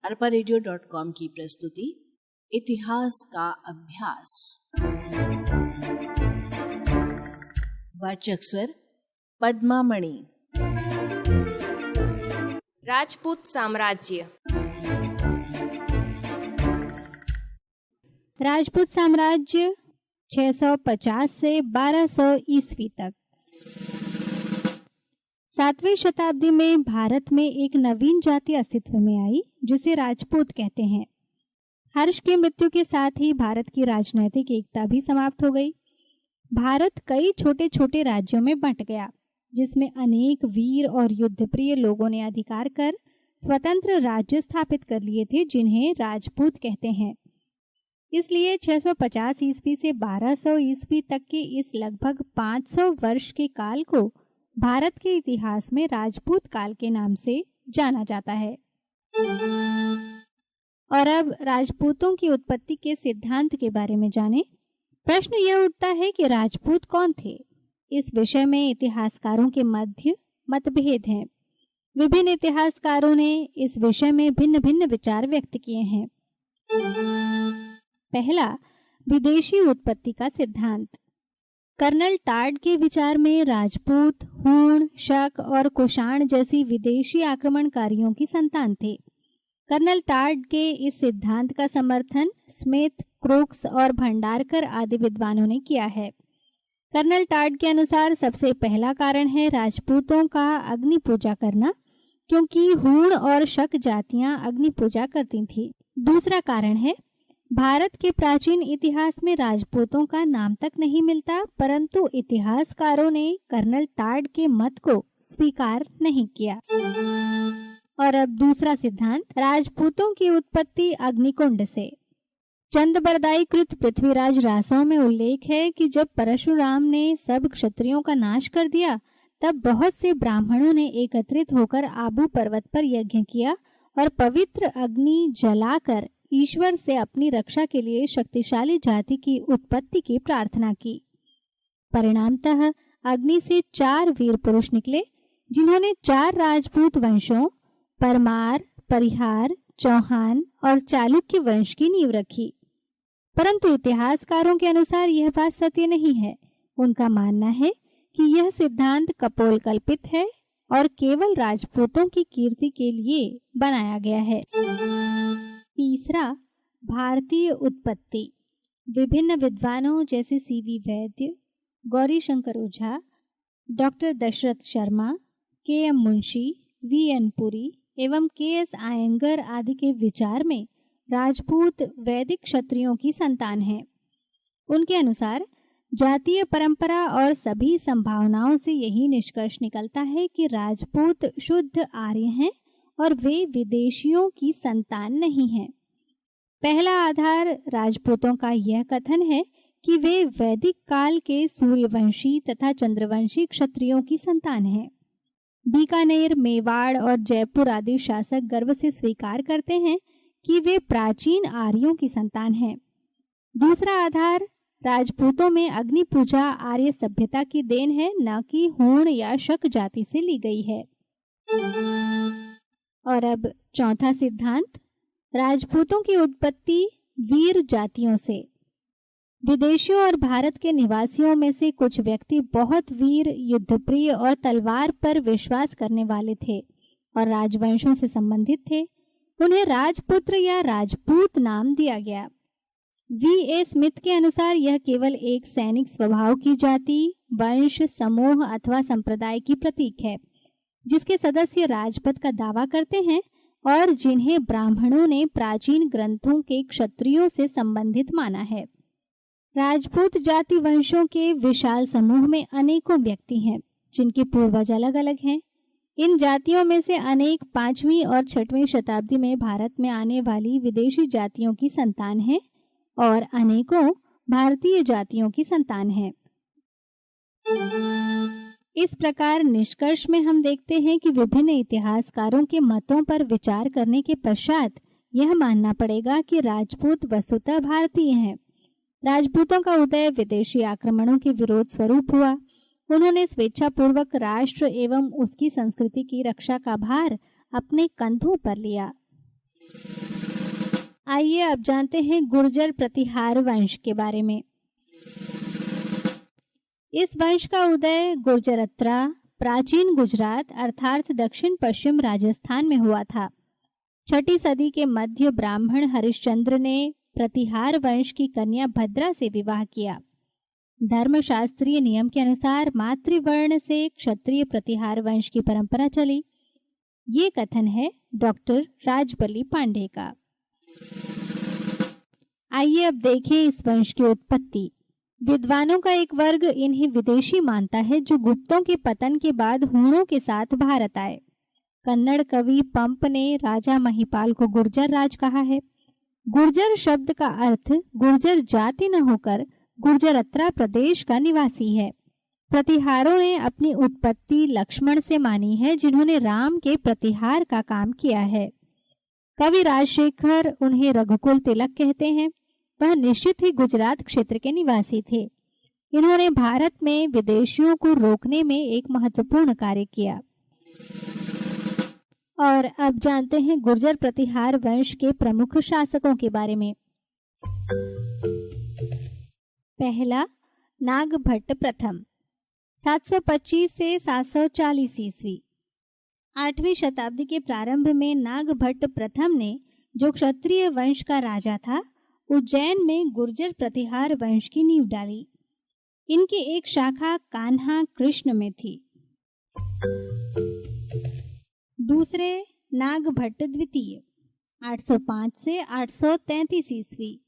arparadio.com की प्रस्तुति इतिहास का अभ्यास। वाचक स्वर पद्मा मणि। राजपूत साम्राज्य। राजपूत साम्राज्य 650 से 1200 ईस्वी तक। 7वीं शताब्दी में भारत में एक नवीन जाति अस्तित्व में आई जिसे राजपूत कहते हैं। हर्ष की मृत्यु के साथ ही भारत की राजनैतिक एकता भी समाप्त हो गई। भारत कई छोटे छोटे राज्यों में बंट गया, जिसमें अनेक वीर और युद्धप्रिय लोगों ने अधिकार कर स्वतंत्र राज्य स्थापित कर लिए थे, जिन्हें राजपूत कहते हैं। इसलिए 650 ईस्वी से 1200 ईस्वी तक के इस लगभग 500 वर्ष के काल को भारत के इतिहास में राजपूत काल के नाम से जाना जाता है। और अब राजपूतों की उत्पत्ति के सिद्धांत के बारे में जानें। प्रश्न यह उठता है कि राजपूत कौन थे। इस विषय में इतिहासकारों के मध्य मतभेद हैं। विभिन्न इतिहासकारों ने इस विषय में भिन्न भिन्न विचार व्यक्त किए हैं। पहला, विदेशी उत्पत्ति का सिद्धांत। कर्नल टाड के विचार में राजपूत हूण, शक और कुषाण जैसी विदेशी आक्रमणकारियों की संतान थे। कर्नल टाड के इस सिद्धांत का समर्थन स्मिथ, क्रुक्स और भंडारकर आदि विद्वानों ने किया है। कर्नल टाड के अनुसार सबसे पहला कारण है राजपूतों का अग्नि पूजा करना, क्योंकि हूण और शक जातियां अग्नि पूजा करती थीं। दूसरा कारण है भारत के प्राचीन इतिहास में राजपूतों का नाम तक नहीं मिलता, परंतु इतिहासकारों ने कर्नल टाड के मत को स्वीकार नहीं किया। और अब दूसरा सिद्धांत, राजपूतों की उत्पत्ति अग्निकुंड से। चंद कृत पृथ्वीराज रासों में उल्लेख है कि जब परशुराम ने सब क्षत्रियों का नाश कर दिया, तब बहुत से ब्राह्मणों ने एकत्रित होकर आबू पर्वत पर यज्ञ किया और पवित्र अग्नि जलाकर ईश्वर से अपनी रक्षा के लिए शक्तिशाली जाति की उत्पत्ति की प्रार्थना की। परिणामतः अग्नि से 4 वीर पुरुष निकले, जिन्होंने 4 राजपूत वंशों परमार, परिहार, चौहान और चालुक्य वंश की नींव रखी। परंतु इतिहासकारों के अनुसार यह बात सत्य नहीं है। उनका मानना है कि यह सिद्धांत कपोलकल्पित है और केवल राजपूतों की कीर्ति के लिए बनाया गया है। तीसरा, भारतीय उत्पत्ति। विभिन्न विद्वानों जैसे सीवी वैद्य, गौरी शंकर ओझा, doctor Dasharath Sharma, KM. Munshi, VN. Puri एवं के.एस. आयंगर आदि के विचार में राजपूत वैदिक क्षत्रियों की संतान हैं। उनके अनुसार जातीय परंपरा और सभी संभावनाओं से यही निष्कर्ष निकलता है कि राजपूत शुद्ध आर्य हैं और वे विदेशियों की संतान नहीं हैं। पहला आधार राजपूतों का यह कथन है कि वे वैदिक काल के सूर्यवंशी तथा चंद्रवंशी क्षत्रियों की संतान हैं। बीकानेर, मेवाड़ और जयपुर आदि शासक गर्व से स्वीकार करते हैं कि वे प्राचीन आर्यों की संतान हैं। दूसरा आधार, राजपूतों में अग्नि पूजा आर्य सभ्यता की देन है, न कि हूण या शक जाति से ली गई है। और अब चौथा सिद्धांत, राजपूतों की उत्पत्ति वीर जातियों से। विदेशियों और भारत के निवासियों में से कुछ व्यक्ति बहुत वीर, युद्धप्रिय और तलवार पर विश्वास करने वाले थे और राजवंशों से संबंधित थे। उन्हें राजपुत्र या राजपूत नाम दिया गया। वी.ए. स्मिथ के अनुसार यह केवल एक सैनिक स्वभाव की जाति, वंश, समूह अथवा संप्रदाय की प्रतीक है, जिसके सदस्य राजपद का दावा करते हैं और जिन्हें ब्राह्मणों ने प्राचीन ग्रंथों के क्षत्रियों से संबंधित माना है। राजपूत जाति वंशों के विशाल समूह में अनेकों व्यक्ति हैं, जिनके पूर्वज अलग अलग हैं। इन जातियों में से अनेक 5वीं और 6वीं शताब्दी में भारत में आने वाली विदेशी जातियों की संतान हैं और अनेकों भारतीय जातियों की संतान हैं। इस प्रकार निष्कर्ष में हम देखते हैं कि विभिन्न इतिहासकारों के मतों पर विचार करने के पश्चात यह मानना पड़ेगा कि राजपूत वस्तुतः भारतीय हैं। राजपूतों का उदय विदेशी आक्रमणों के विरोध स्वरूप हुआ उन्होंने स्वेच्छापूर्वक राष्ट्र एवं उसकी संस्कृति की रक्षा का भार अपने कंधों पर लिया। आइए अब जानते हैं गुर्जर प्रतिहार वंश के बारे में। इस वंश का उदय गुर्जरत्रा प्राचीन गुजरात अर्थात दक्षिण पश्चिम राजस्थान में हुआ था। 6ठी सदी के मध्य ब्राह्मण हरिश्चंद्र ने प्रतिहार वंश की कन्या भद्रा से विवाह किया। धर्मशास्त्रीय नियम के अनुसार मातृवर्ण से क्षत्रिय प्रतिहार वंश की परंपरा चली। ये कथन है डॉक्टर राजबली पांडे का। आइए अब देखें इस वंश की उत्पत्ति। विद्वानों का एक वर्ग इन्हें विदेशी मानता है जो गुप्तों के पतन के बाद हूणों के साथ भारत आए। कन्नड़ कवि पंप ने राजा महिपाल को गुर्जर राज कहा है। गुर्जर शब्द का अर्थ गुर्जर जाति न होकर गुर्जरत्रा प्रदेश का निवासी है। प्रतिहारों ने अपनी उत्पत्ति लक्ष्मण से मानी है, जिन्होंने राम के प्रतिहार का काम किया है। कवि राजशेखर उन्हें रघुकुल तिलक कहते हैं। वह निश्चित ही गुजरात क्षेत्र के निवासी थे। इन्होंने भारत में विदेशियों को रोकने में एक महत्वपूर्ण कार्य किया। और अब जानते हैं गुर्जर प्रतिहार वंश के प्रमुख शासकों के बारे में। पहला, नागभट्ट प्रथम 725 से 740 ईस्वी। 8वीं शताब्दी के प्रारंभ में नागभट्ट प्रथम ने, जो क्षत्रिय वंश का राजा था, उज्जैन में गुर्जर प्रतिहार वंश की नींव डाली। इनकी एक शाखा कान्हा कृष्ण में थी। दूसरे, नागभट्ट द्वितीय 805 से 833 ईस्वी।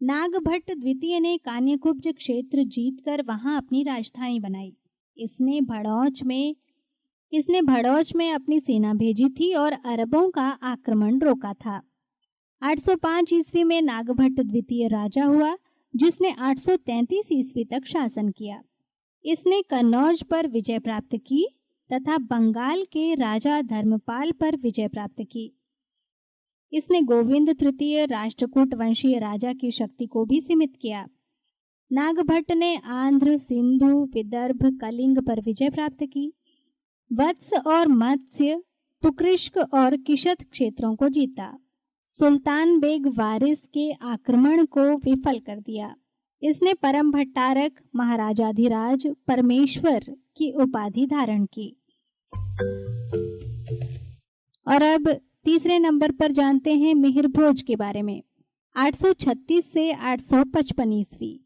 नागभट्ट द्वितीय ने कान्यकुब्ज क्षेत्र जीतकर वहां अपनी राजधानी बनाई। इसने भड़ौच में अपनी सेना भेजी थी और अरबों का आक्रमण रोका था। 805 ईस्वी में नागभट्ट द्वितीय राजा हुआ, जिसने 833 ईस्वी तक शासन किया। इसने कन्नौज पर विजय प्राप्त की तथा बंगाल के राजा धर्मपाल पर विजय प्राप्त की। इसने गोविंद तृतीय राष्ट्रकूट वंशीय राजा की शक्ति को भी सीमित किया। नागभट्ट ने आंध्र, सिंधु, विदर्भ, कलिंग पर विजय प्राप्त की। वत्स और मत्स्य, तुकृष्क और किशत क्षेत्रों को जीता। सुल्तान बेग वारिस के आक्रमण को विफल कर दिया। इसने परम भट्टारक, महाराजाधिराज, परमेश्वर की उपाधि धारण की। और अब तीसरे नंबर पर जानते हैं मिहिर भोज के बारे में। 836 से 855 ईस्वी।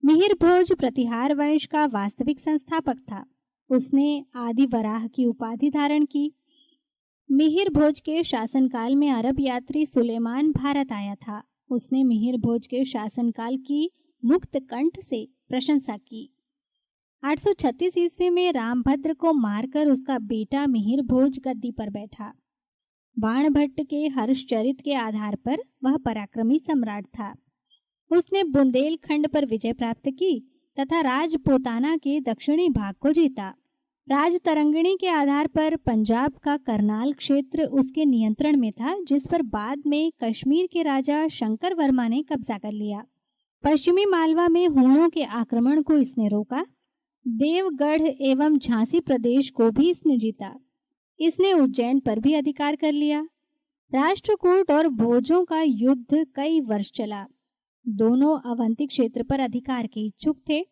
मिहिर भोज प्रतिहार वंश का वास्तविक संस्थापक था। उसने आदि वराह की उपाधि धारण की। मिहिर भोज के शासनकाल में अरब यात्री सुलेमान भारत आया था। उसने मिहिर भोज के शासनकाल की मुक्त कंठ से प्रशंसा की। 836 ईस्वी में रामभद्र को मारकर उसका बेटा मिहिर भोज गद्दी पर बैठा। बाणभट्ट के हर्षचरित के आधार पर वह पराक्रमी सम्राट था। उसने बुंदेलखंड पर विजय प्राप्त की तथा राजपूताना के दक्षिणी भाग को जीता। राजतरंगिणी के आधार पर पंजाब का करनाल क्षेत्र उसके नियंत्रण में था, जिस पर बाद में कश्मीर के राजा शंकर वर्मा ने कब्जा कर लिया। पश्चिमी मालवा में हूणों के आक्रमण को इसने रोका। देवगढ़ एवं झांसी प्रदेश को भी इसने जीता। इसने उज्जैन पर भी अधिकार कर लिया। राष्ट्रकूट और भोजों का युद्ध कई वर्ष चला। दोनों अवंती क्षेत्र पर अधिकार के इच्छुक थे।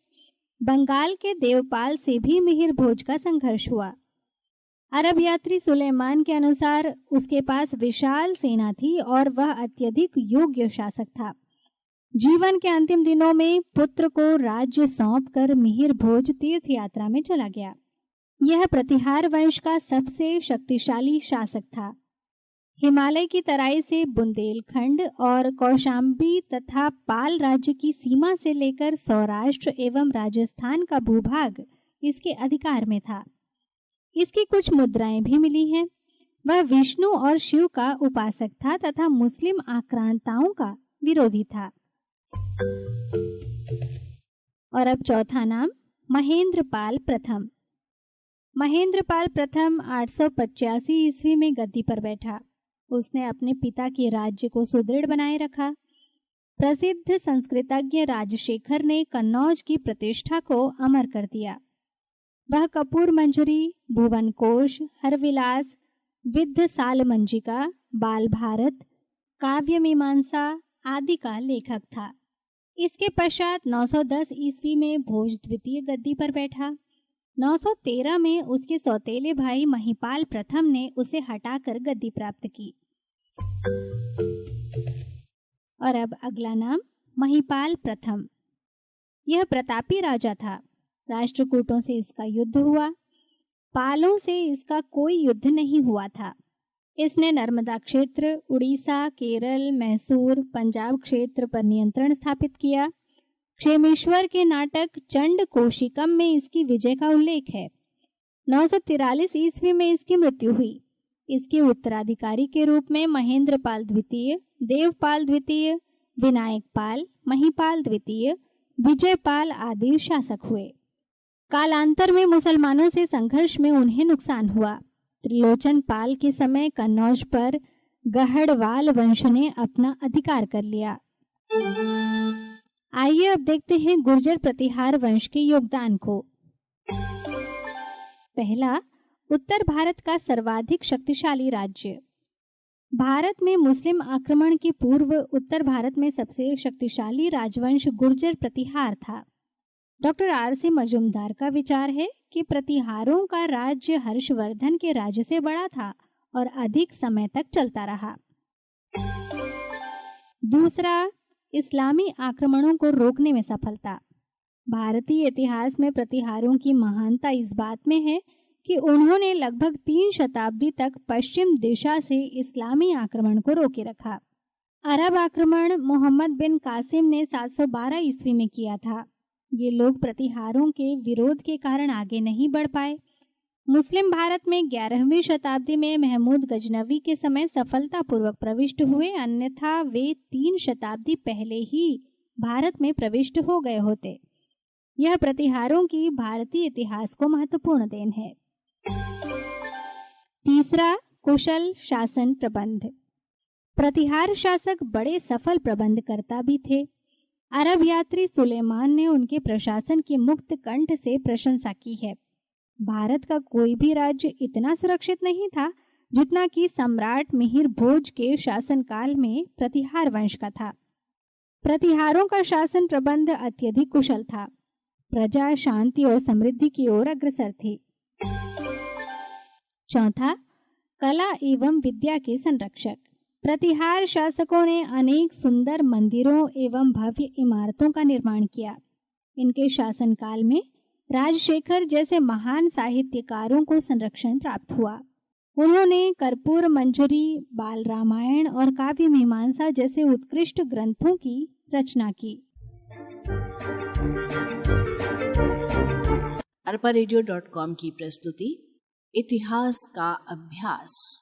बंगाल के देवपाल से भी मिहिर भोज का संघर्ष हुआ। अरब यात्री सुलेमान के अनुसार उसके पास विशाल सेना थी और वह अत्यधिक योग्य शासक था। जीवन के अंतिम दिनों में पुत्र को राज्य सौंपकर मिहिर भोज तीर्थ यात्रा में चला गया। यह प्रतिहार वंश का सबसे शक्तिशाली शासक था। हिमालय की तराई से बुंदेलखंड और कौशाम्बी तथा पाल राज्य की सीमा से लेकर सौराष्ट्र एवं राजस्थान का भूभाग इसके अधिकार में था। इसकी कुछ मुद्राएं भी मिली हैं। वह विष्णु और शिव का उपासक था तथा मुस्लिम आक्रांताओं का विरोधी था। और अब चौथा नाम, महेंद्रपाल प्रथम। महेंद्रपाल प्रथम 885 ईस्वी में गद्दी पर बैठा। उसने अपने पिता के राज्य को सुदृढ़ बनाए रखा। प्रसिद्ध संस्कृतज्ञ राजशेखर ने कन्नौज की प्रतिष्ठा को अमर कर दिया। वह कपूर मंजरी, भुवन कोश, हरविलास, विद्ध सालमंजिका, बाल भारत, काव्य मीमांसा आदि का लेखक था। इसके पश्चात 910 ईस्वी में भोज द्वितीय गद्दी पर बैठा। 913 में उसके सौतेले भाई महिपाल प्रथम ने उसे हटाकर गद्दी प्राप्त की। और अब अगला नाम महिपाल प्रथम। यह प्रतापी राजा था। राष्ट्रकूटों से इसका युद्ध हुआ। पालों से इसका कोई युद्ध नहीं हुआ था। इसने नर्मदा क्षेत्र, उड़ीसा, केरल, मैसूर, पंजाब क्षेत्र पर नियंत्रण स्थापित किया। क्षेमेश्वर के नाटक चंड कोशिकम में इसकी विजय का उल्लेख है। 943 ईस्वी में इसकी मृत्यु हुई। इसके उत्तराधिकारी के रूप में महेंद्रपाल द्वितीय, देवपाल द्वितीय, विनायक पाल, महिपाल द्वितीय, विजयपाल आदि शासक हुए। कालांतर में मुसलमानों से संघर्ष में उन्हें नुकसान हुआ। त्रिलोचन पाल के समय कन्नौज पर गहड़वाल वंश ने अपना अधिकार कर लिया। आइए अब देखते हैं गुर्जर प्रतिहार वंश के योगदान को। पहला, उत्तर भारत का सर्वाधिक शक्तिशाली राज्य। भारत में मुस्लिम आक्रमण के पूर्व उत्तर भारत में सबसे शक्तिशाली राजवंश गुर्जर प्रतिहार था। Doctor R.C. मजुमदार का विचार है कि प्रतिहारों का राज्य हर्षवर्धन के राज्य से बड़ा था और अधिक समय तक चलता रहा। दूसरा, इस्लामी आक्रमणों को रोकने में सफलता। भारतीय इतिहास में प्रतिहारों की महानता इस बात में है कि उन्होंने लगभग 3 शताब्दी तक पश्चिम दिशा से इस्लामी आक्रमण को रोके रखा। अरब आक्रमण मोहम्मद बिन कासिम ने 712 ईस्वी में किया था। ये लोग प्रतिहारों के विरोध के कारण आगे नहीं बढ़ पाए। मुस्लिम भारत में 11वीं शताब्दी में महमूद गजनवी के समय सफलतापूर्वक प्रविष्ट हुए, अन्यथा वे 3 शताब्दी पहले ही भारत में प्रविष्ट हो गए होते। यह प्रतिहारों की भारतीय इतिहास को महत्वपूर्ण देन है। तीसरा, कुशल शासन प्रबंध। प्रतिहार शासक बड़े सफल प्रबंधकर्ता भी थे। अरब यात्री सुलेमान ने उनके प्रशासन की मुक्त कंठ से प्रशंसा की है। भारत का कोई भी राज्य इतना सुरक्षित नहीं था जितना कि सम्राट मिहिर भोज के शासनकाल में प्रतिहार वंश का था। प्रतिहारों का शासन प्रबंध अत्यधिक कुशल था। प्रजा शांति और समृद्धि की ओर अग्रसर थी। चौथा, कला एवं विद्या के संरक्षक। प्रतिहार शासकों ने अनेक सुंदर मंदिरों एवं भव्य इमारतों का निर्माण किया। इनके शासनकाल में राजशेखर जैसे महान साहित्यकारों को संरक्षण प्राप्त हुआ। उन्होंने कर्पूर मंजरी, बाल रामायण और काव्य मीमांसा जैसे उत्कृष्ट ग्रंथों की रचना की। arparedio.com की प्रस्तुति इतिहास का अभ्यास।